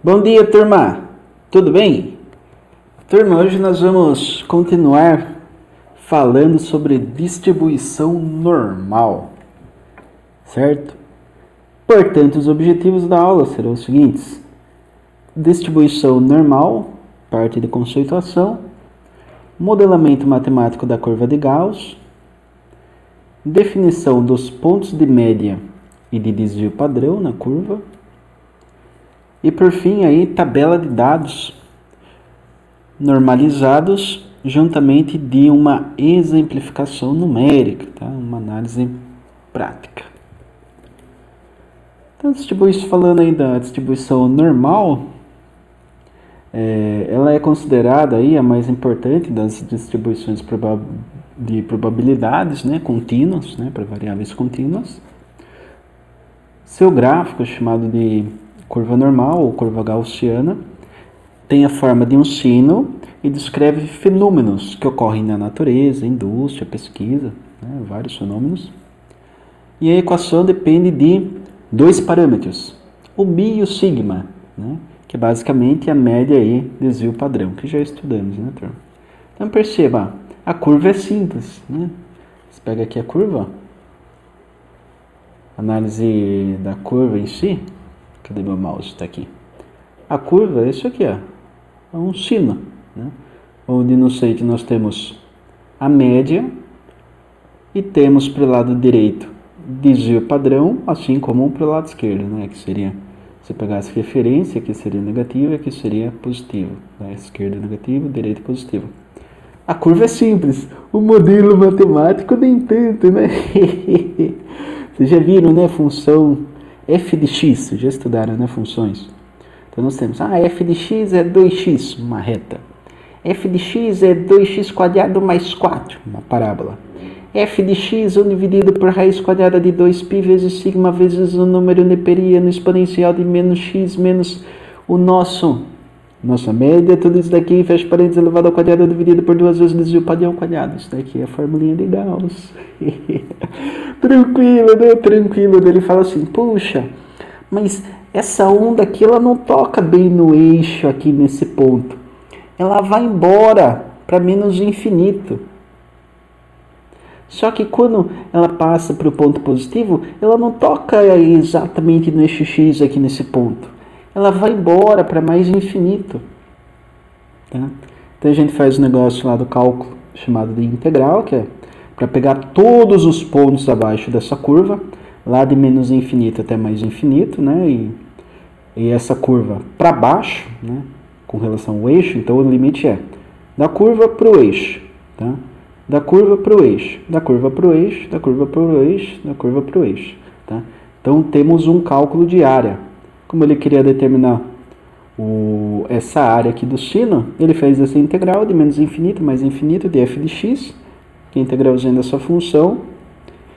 Bom dia, turma! Tudo bem? Turma, hoje nós vamos continuar falando sobre distribuição normal, certo? Portanto, os objetivos da aula serão os seguintes: distribuição normal, parte de conceituação, modelamento matemático da curva de Gauss, definição dos pontos de média e de desvio padrão na curva, e por fim aí tabela de dados normalizados juntamente de uma exemplificação numérica, tá? Uma análise prática. Então, falando aí da distribuição normal, ela é considerada aí a mais importante das distribuições de probabilidades, né, contínuas, né, para variáveis contínuas. Seu gráfico, chamado de curva normal ou curva gaussiana, tem a forma de um sino e descreve fenômenos que ocorrem na natureza, indústria, pesquisa, né, vários fenômenos. E a equação depende de dois parâmetros, o μ e o sigma, né, que é basicamente a média e desvio padrão, que já estudamos, né, turma? Então perceba, a curva é simples, né? Você pega aqui a curva, análise da curva em si. Cadê meu mouse? Está aqui. A curva é isso aqui, ó. É um sino, né? Onde no centro nós temos a média e temos para o lado direito desvio padrão, assim como para o lado esquerdo, né? Que seria, se pegasse referência, aqui seria negativo e aqui seria positivo, né? Esquerda negativo, direita positivo. A curva é simples, o modelo matemático nem tanto, né? Vocês já viram, né? Função f de x, já estudaram, né, funções? Então nós temos, f de x é 2x, uma reta. F de x é 2x quadrado mais 4, uma parábola. F de x dividido por raiz quadrada de 2π vezes sigma vezes o número neperiano exponencial de menos x menos o nossa média, tudo isso daqui, fecha parênteses, elevado ao quadrado dividido por 2 vezes desvio padrão ao quadrado. Isso daqui é a formulinha de Gauss. Tranquilo, né? Tranquilo. Ele fala assim, puxa, mas essa onda aqui, ela não toca bem no eixo aqui nesse ponto. Ela vai embora para menos infinito. Só que quando ela passa para o ponto positivo, ela não toca exatamente no eixo x aqui nesse ponto. Ela vai embora para mais infinito. Tá? Então a gente faz um negócio lá do cálculo chamado de integral, que é para pegar todos os pontos abaixo dessa curva, lá de menos infinito até mais infinito, né? E essa curva para baixo, né? Com relação ao eixo, então o limite é da curva para o eixo, tá? Da curva para o eixo, da curva para o eixo, da curva para o eixo, da curva para o eixo, tá? Então temos um cálculo de área. Como ele queria determinar essa área aqui do sino, ele fez essa integral de menos infinito mais infinito de f de x, que é a integralzinha dessa função.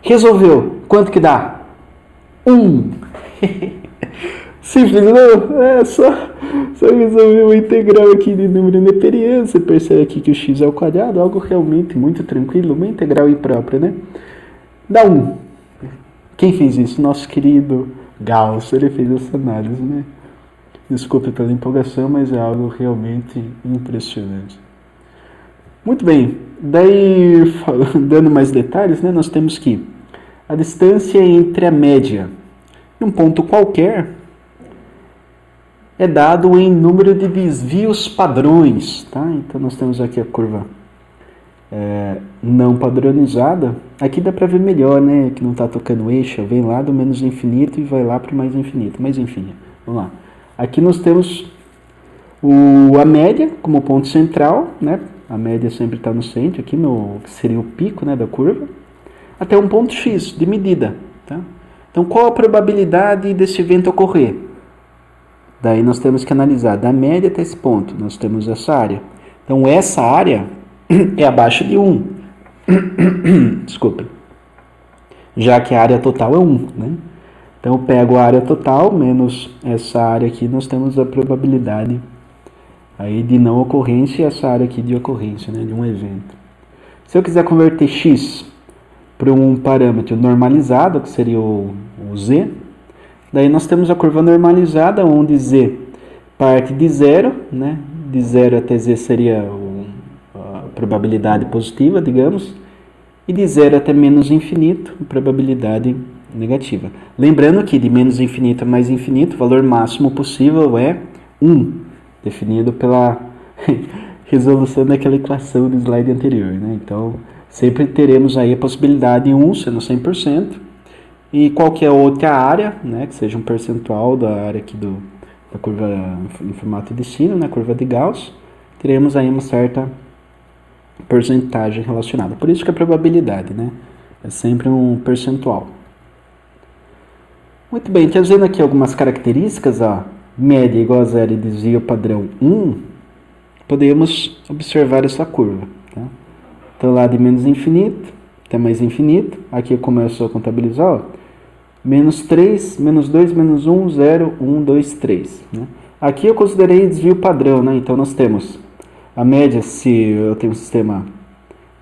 Resolveu. Quanto que dá? 1. Simples, não? É só resolver uma integral aqui de número neperiano. Você percebe aqui que o x é ao quadrado, algo realmente muito tranquilo, uma integral imprópria, né? Dá 1. Quem fez isso? Nosso querido Gauss, ele fez essa análise, né? Desculpe pela empolgação, mas é algo realmente impressionante. Muito bem, daí, dando mais detalhes, né, nós temos que a distância entre a média e um ponto qualquer é dado em número de desvios padrões, tá? Então nós temos aqui a curva não padronizada. Aqui dá para ver melhor, né, que não está tocando o eixo, vem lá do menos infinito e vai lá para o mais infinito, mas enfim, vamos lá. Aqui nós temos a média como ponto central, né? A média sempre está no centro, aqui que seria o pico, né, da curva, até um ponto x de medida, tá? Então qual a probabilidade desse evento ocorrer? Daí nós temos que analisar da média até esse ponto, nós temos essa área. Então essa área é abaixo de 1. Desculpa. Já que a área total é 1, né? Então eu pego a área total menos essa área aqui, nós temos a probabilidade aí de não ocorrência e essa área aqui de ocorrência, né, de um evento. Se eu quiser converter x para um parâmetro normalizado, que seria o z, daí nós temos a curva normalizada, onde z parte de zero, né? De 0 até z seria a probabilidade positiva, digamos, e de 0 até menos infinito, a probabilidade negativa. Lembrando que de menos infinito a mais infinito, o valor máximo possível é 1, definido pela resolução daquela equação do slide anterior, né? Então, sempre teremos aí a possibilidade de 1 sendo 100%, e qualquer outra área, né, que seja um percentual da área aqui da curva em formato de sino, né, curva de Gauss, teremos aí uma certa porcentagem relacionada. Por isso que a probabilidade, né, é sempre um percentual. Muito bem, trazendo aqui algumas características, ó, média igual a 0 e desvio padrão 1, podemos observar essa curva. Tá? Então, lá de menos infinito até mais infinito, aqui eu começo a contabilizar, ó, menos 3, menos 2, menos 1, 0, 1, 2, 3. Né? Aqui eu considerei desvio padrão, né? Então nós temos a média, se eu tenho um sistema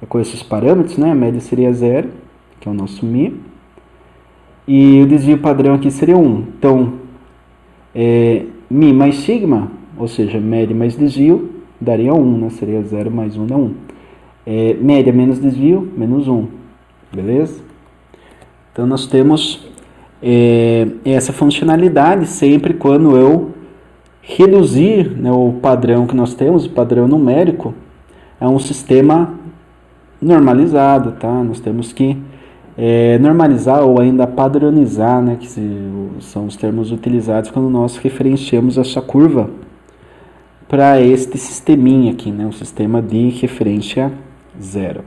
com esses parâmetros, né? A média seria 0, que é o nosso μ, e o desvio padrão aqui seria 1. Então, μ mais sigma, ou seja, média mais desvio, daria 1, né? Seria 0 mais 1 dá 1. Média menos desvio, menos 1. Beleza? Então, nós temos essa funcionalidade sempre quando eu reduzir, né, o padrão que nós temos, o padrão numérico, a um sistema normalizado, tá? Nós temos que normalizar ou ainda padronizar, né, que são os termos utilizados quando nós referenciamos essa curva para este sisteminha aqui, né, um sistema de referência zero.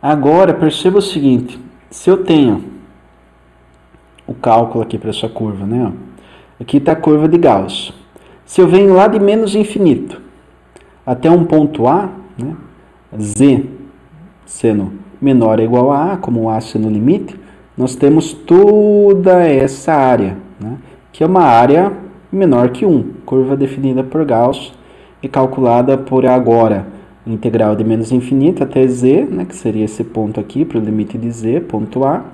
Agora, perceba o seguinte, se eu tenho o cálculo aqui para essa curva, né, ó, aqui está a curva de Gauss. Se eu venho lá de menos infinito até um ponto A, né, z sendo menor ou igual a como A sendo o limite, nós temos toda essa área, né, que é uma área menor que 1, curva definida por Gauss e calculada por agora integral de menos infinito até z, né, que seria esse ponto aqui, para o limite de z, ponto A,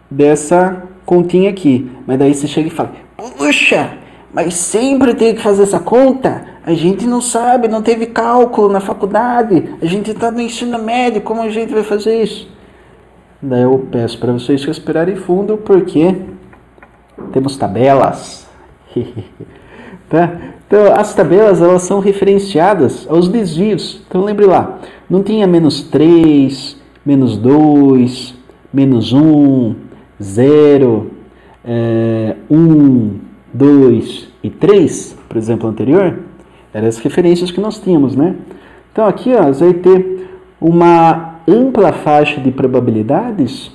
dessa continha aqui. Mas daí você chega e fala, puxa, mas sempre tem que fazer essa conta? A gente não sabe, não teve cálculo na faculdade, a gente está no ensino médio, como a gente vai fazer isso? Daí eu peço para vocês respirarem fundo, porque temos tabelas. Tá? Então, as tabelas, elas são referenciadas aos desvios. Então, lembre lá, não tinha menos 3, menos 2, menos 1, 0, 1, 2 e 3, por exemplo, anterior, eram as referências que nós tínhamos, né? Então, aqui, ó, você vai ter uma ampla faixa de probabilidades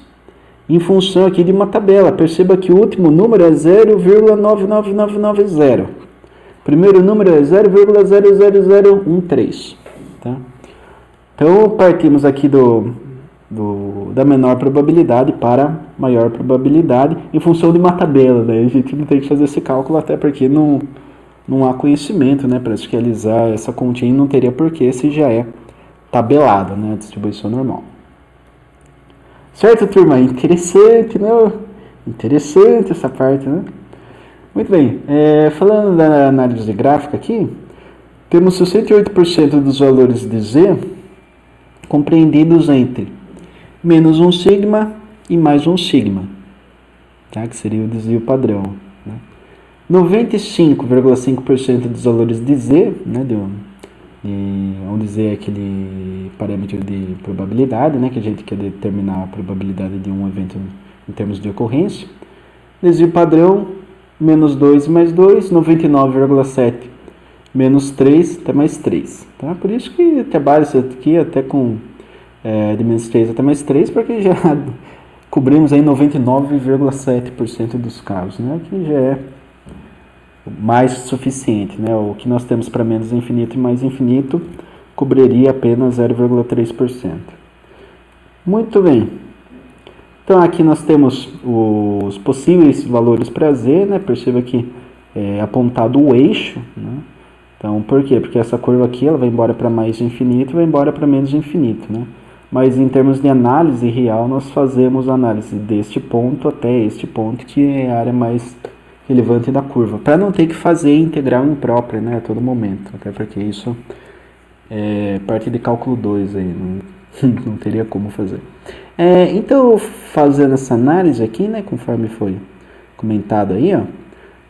em função aqui de uma tabela. Perceba que o último número é 0,99990. Primeiro número é 0,00013. Tá? Então, partimos aqui da menor probabilidade para maior probabilidade em função de uma tabela. Né? A gente não tem que fazer esse cálculo, até porque não há conhecimento, né, para realizar essa continha, não teria porquê se já é tabelado, né, a distribuição normal. Certo, turma? Interessante, né? Interessante essa parte, né? Muito bem. Falando da análise gráfica aqui, temos 68% dos valores de z compreendidos entre menos 1 sigma e mais 1 sigma, tá? Que seria o desvio padrão. Né? 95,5% dos valores de z, né, onde z é aquele parâmetro de probabilidade, né, que a gente quer determinar a probabilidade de um evento em termos de ocorrência. Desvio padrão, menos 2 mais 2, 99,7 menos 3 até mais 3. Tá? Por isso que trabalho isso aqui até com de menos 3 até mais 3, porque já cobrimos aí 99,7% dos casos, né, que já é mais suficiente, né? O que nós temos para menos infinito e mais infinito cobriria apenas 0,3%. Muito bem. Então aqui nós temos os possíveis valores para z, né? Perceba que é apontado o eixo, né? Então por quê? Porque essa curva aqui ela vai embora para mais infinito e vai embora para menos infinito, né? Mas em termos de análise real, nós fazemos a análise deste ponto até este ponto, que é a área mais relevante da curva, para não ter que fazer integral imprópria, né, a todo momento, até porque isso é parte de cálculo 2 aí, não teria como fazer. Então, fazendo essa análise aqui, né, conforme foi comentado aí, ó,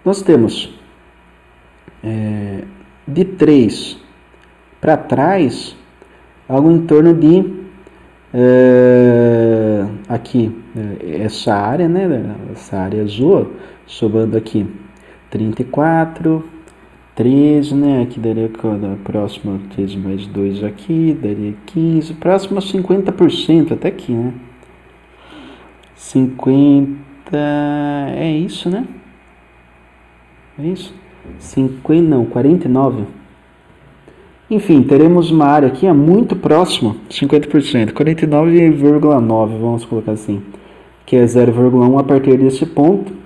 nós temos de 3 para trás, algo em torno de aqui, essa área, né, essa área azul, sobrando aqui 34, 13, né, aqui daria próximo 13 mais 2 aqui, daria 15, próximo a 50%, até aqui, né, 50, é isso, né, é isso, 50, não, 49, enfim, teremos uma área aqui muito próxima, 50%, 49,9, vamos colocar assim, que é 0,1 a partir desse ponto.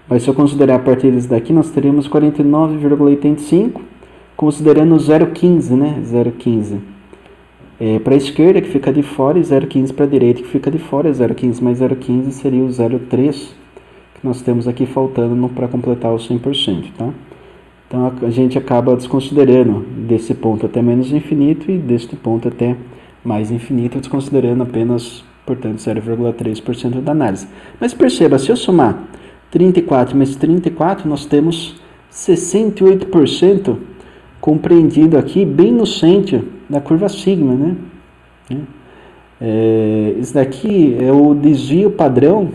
Mas se eu considerar a partir desse daqui, nós teríamos 49,85, considerando 0,15, né? 0,15 para a esquerda, que fica de fora, e 0,15 para a direita, que fica de fora. 0,15 mais 0,15 seria o 0,3, que nós temos aqui faltando para completar os 100%, tá? Então a gente acaba desconsiderando desse ponto até menos infinito e deste ponto até mais infinito, desconsiderando apenas, portanto, 0,3% da análise. Mas perceba, se eu somar 34 mais 34, nós temos 68% compreendido aqui, bem no centro da curva sigma, né? Isso daqui é o desvio padrão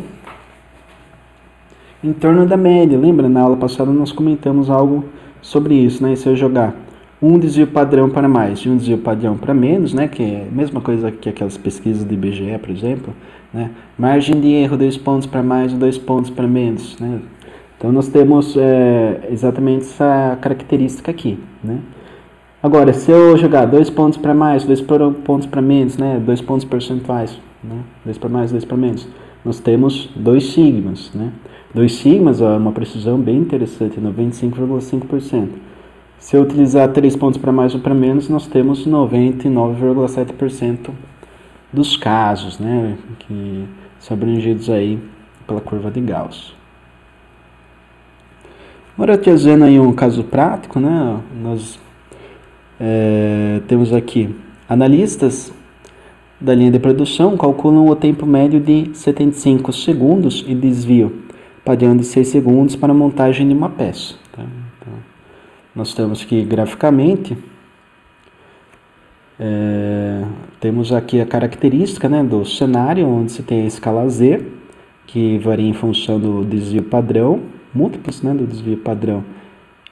em torno da média. Lembra, na aula passada nós comentamos algo sobre isso, né? Se eu jogar um desvio padrão para mais e um desvio padrão para menos, né? Que é a mesma coisa que aquelas pesquisas de IBGE, por exemplo, né? Margem de erro, 2 pontos para mais e 2 pontos para menos, né? Então nós temos exatamente essa característica aqui, né? Agora, se eu jogar 2 pontos para mais, 2 pontos para menos, né? 2 pontos percentuais, né? 2 para mais, 2 para menos, nós temos 2 sigmas, né? 2 sigmas, ó, uma precisão bem interessante, 95,5%. Se eu utilizar 3 pontos para mais ou para menos, nós temos 99,7% dos casos, né, que são abrangidos aí pela curva de Gauss. Agora, trazendo aí um caso prático, né, nós temos aqui analistas da linha de produção calculam o tempo médio de 75 segundos e desvio padrão de 6 segundos para a montagem de uma peça. Tá? Então, nós temos que, graficamente, temos aqui a característica, né, do cenário, onde se tem a escala Z, que varia em função do desvio padrão, múltiplos, né, do desvio padrão,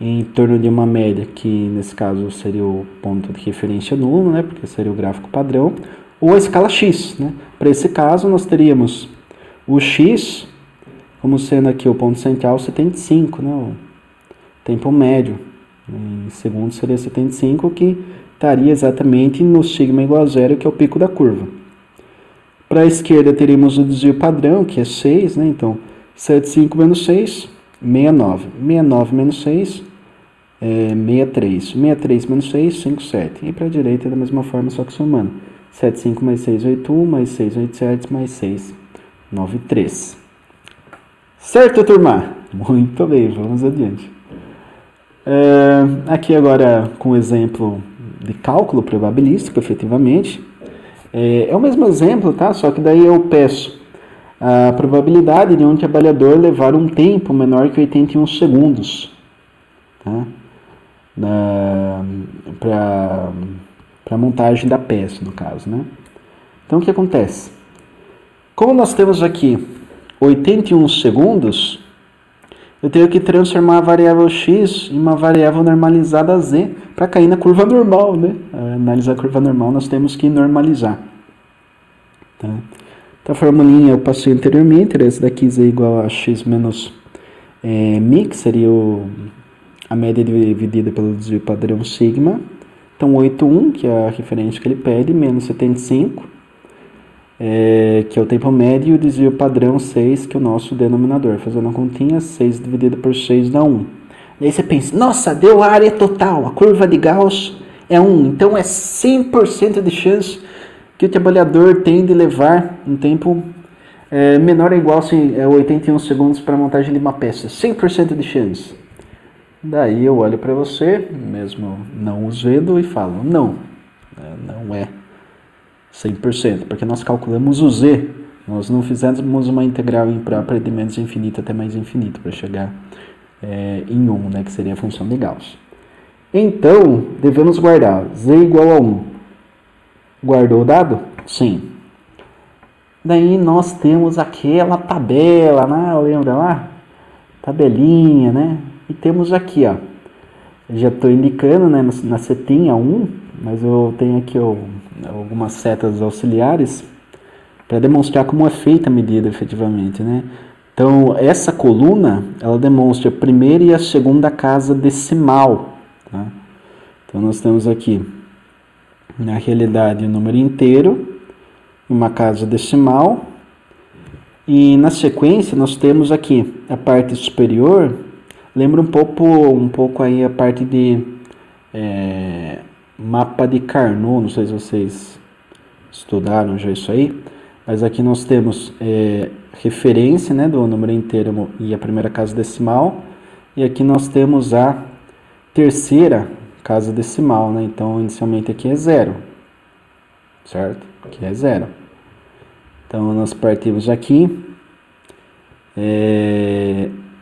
em torno de uma média, que nesse caso seria o ponto de referência nulo, né, porque seria o gráfico padrão, ou a escala X. Né? Para esse caso, nós teríamos o X como sendo aqui o ponto central 75, né, o tempo médio, em segundos seria 75, que estaria exatamente no sigma igual a zero, que é o pico da curva. Para a esquerda teríamos o desvio padrão, que é 6, né, então 75 menos 6, 69. 69 menos 6, 63. 63 menos 6, 57. E para a direita da mesma forma, só que somando. 75 mais 6, 81, mais 6, 87, mais 6, 93. Certo, turma? Muito bem, vamos adiante. Aqui agora com o exemplo de cálculo probabilístico, efetivamente. É o mesmo exemplo, tá? Só que daí eu peço a probabilidade de um trabalhador levar um tempo menor que 81 segundos, tá? Para a montagem da peça, no caso, né? Então, o que acontece? Como nós temos aqui 81 segundos, eu tenho que transformar a variável x em uma variável normalizada z para cair na curva normal, né? Analisar a curva normal, nós temos que normalizar. Tá? Então, a formulinha eu passei anteriormente, esse daqui z igual a x menos mi, que seria a média dividida pelo desvio padrão sigma. Então, 81, que é a referência que ele pede, menos 75, que é o tempo médio, e o desvio padrão 6, que é o nosso denominador. Fazendo a continha, 6 dividido por 6 dá 1. E aí você pensa, nossa, deu a área total, a curva de Gauss é 1. Então, é 100% de chance que o trabalhador tem de levar um tempo menor ou igual a 81 segundos para montagem de uma peça, 100% de chance. Daí eu olho para você, mesmo não os vendo, e falo, não é 100%, porque nós calculamos o z, nós não fizemos uma integral imprópria de menos infinito até mais infinito, para chegar em 1, né, que seria a função de Gauss. Então, devemos guardar z igual a 1. Guardou o dado? Sim. Daí nós temos aquela tabela, né? Lembra lá? Tabelinha, né? E temos aqui, ó. Já estou indicando, né, na setinha 1, mas eu tenho aqui algumas setas auxiliares para demonstrar como é feita a medida efetivamente, né? Então, essa coluna, ela demonstra a primeira e a segunda casa decimal, tá? Então, nós temos aqui, na realidade, o número inteiro, uma casa decimal, e na sequência nós temos aqui a parte superior, lembra um pouco aí a parte de mapa de Carnot, não sei se vocês estudaram já isso aí, mas aqui nós temos referência, né, do número inteiro e a primeira casa decimal, e aqui nós temos a terceira casa decimal, né? Então inicialmente aqui é 0, certo? Aqui é 0. Então nós partimos aqui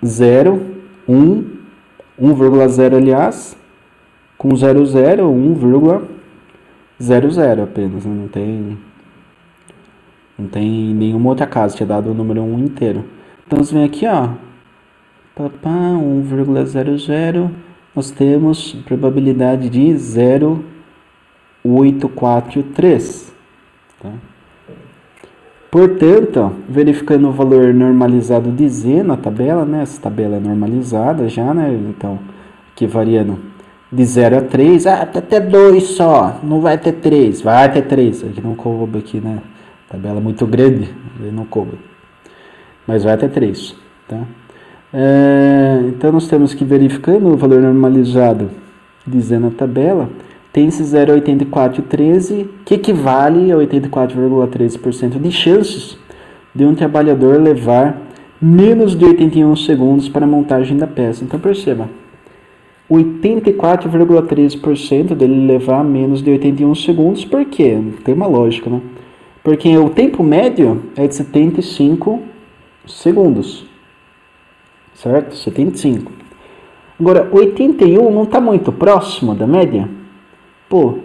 0, 1, 1,0 aliás, com 0, 0, 1,00 apenas, né? Não tem nenhuma outra casa, tinha dado o número 1 inteiro. Então você vem aqui, ó, 1,00, nós temos probabilidade de 0,843, tá? Portanto, ó, verificando o valor normalizado de z na tabela, né? Essa tabela é normalizada já, né? Então, aqui variando de 0 a 3, tá até 2 só, não vai ter 3, vai ter 3, aqui não coube aqui, né? Tabela muito grande, não coube, mas vai ter 3, tá? Então nós temos que verificando o valor normalizado de z na tabela, tem esse 0,8413, que equivale a 84,13% de chances de um trabalhador levar menos de 81 segundos para a montagem da peça. Então perceba, 84,13% dele levar menos de 81 segundos, por quê? Tem uma lógica, né? Porque o tempo médio é de 75 segundos, certo? 75. Agora, 81 não está muito próximo da média? Pô,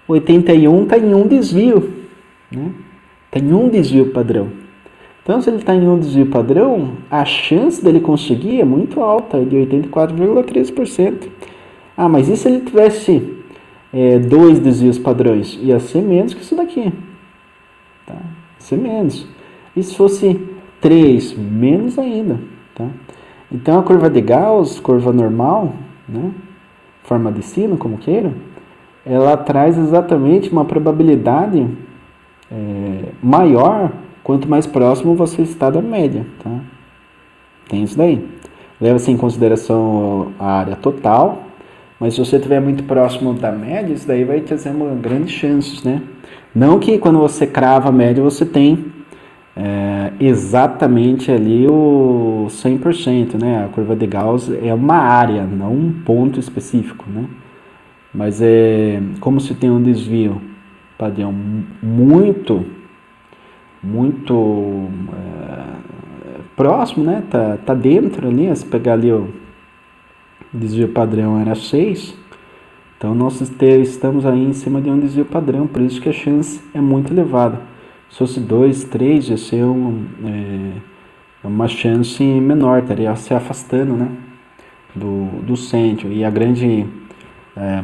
81 está em um desvio, né? Está em um desvio padrão. Então, se ele está em um desvio padrão, a chance dele conseguir é muito alta, é de 84,13%. Ah, mas e se ele tivesse 2 desvios padrões? Ia ser menos que isso daqui. Tá? Ia ser menos. E se fosse 3? Menos ainda. Tá? Então, a curva de Gauss, curva normal, né? Forma de sino, como queira, ela traz exatamente uma probabilidade maior quanto mais próximo você está da média, tá? Tem isso daí. Leva-se em consideração a área total, mas se você estiver muito próximo da média, isso daí vai trazer grandes chances, né? Não que quando você crava a média você tem exatamente ali o 100%, né? A curva de Gauss é uma área, não um ponto específico, né? Mas como se tem um desvio padrão muito próximo, né? Tá dentro ali, se pegar ali o desvio padrão era 6, então nós estamos aí em cima de um desvio padrão, por isso que a chance é muito elevada. Se fosse 2, 3, ia ser uma chance menor, estaria se afastando, né? Do centro, e a grande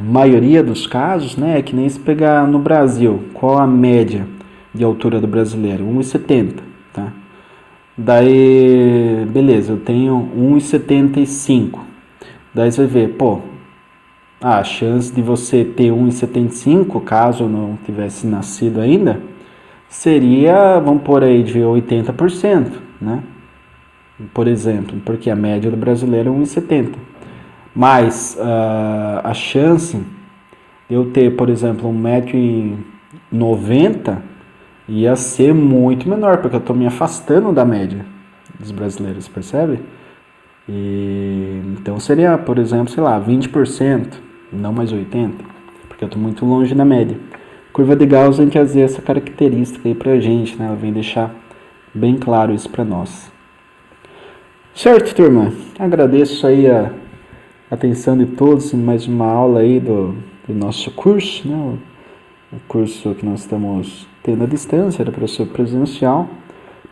maioria dos casos, né, é que nem se pegar no Brasil, qual a média de altura do brasileiro? 1,70, tá? Daí, beleza, eu tenho 1,75. Daí você vai ver, pô, a chance de você ter 1,75, caso eu não tivesse nascido ainda, seria, vamos pôr aí, de 80%, né? Por exemplo, porque a média do brasileiro é 1,70. Mas a chance de eu ter, por exemplo, 1,90 m ia ser muito menor, porque eu estou me afastando da média dos brasileiros, percebe? Então seria, por exemplo, sei lá, 20%, não mais 80%, porque eu estou muito longe da média. Curva de Gauss, a gente trazer essa característica aí pra gente, né? Ela vem deixar bem claro isso para nós. Certo, turma? Agradeço aí a atenção de todos em mais uma aula aí do nosso curso, né? O curso que nós estamos tendo à distância, era professor presencial,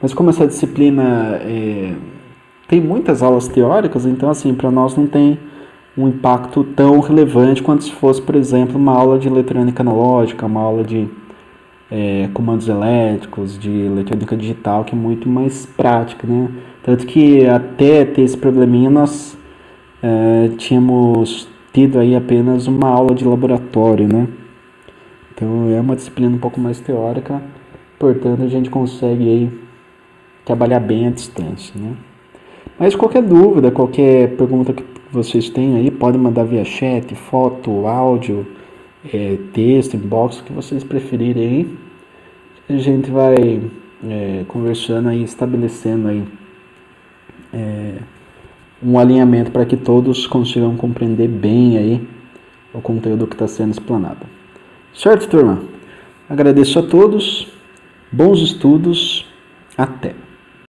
mas como essa disciplina tem muitas aulas teóricas, então assim, para nós não tem um impacto tão relevante quanto se fosse, por exemplo, uma aula de eletrônica analógica, uma aula de comandos elétricos, de eletrônica digital, que é muito mais prática, né? Tanto que até ter esse probleminha nós tínhamos tido aí apenas uma aula de laboratório, né? Então é uma disciplina um pouco mais teórica, portanto a gente consegue aí trabalhar bem à distância, né? Mas qualquer dúvida, qualquer pergunta que vocês tenham aí, podem mandar via chat, foto, áudio, texto, inbox, o que vocês preferirem aí. A gente vai conversando aí, estabelecendo aí um alinhamento para que todos consigam compreender bem aí o conteúdo que está sendo explanado. Certo, turma? Agradeço a todos, bons estudos, até!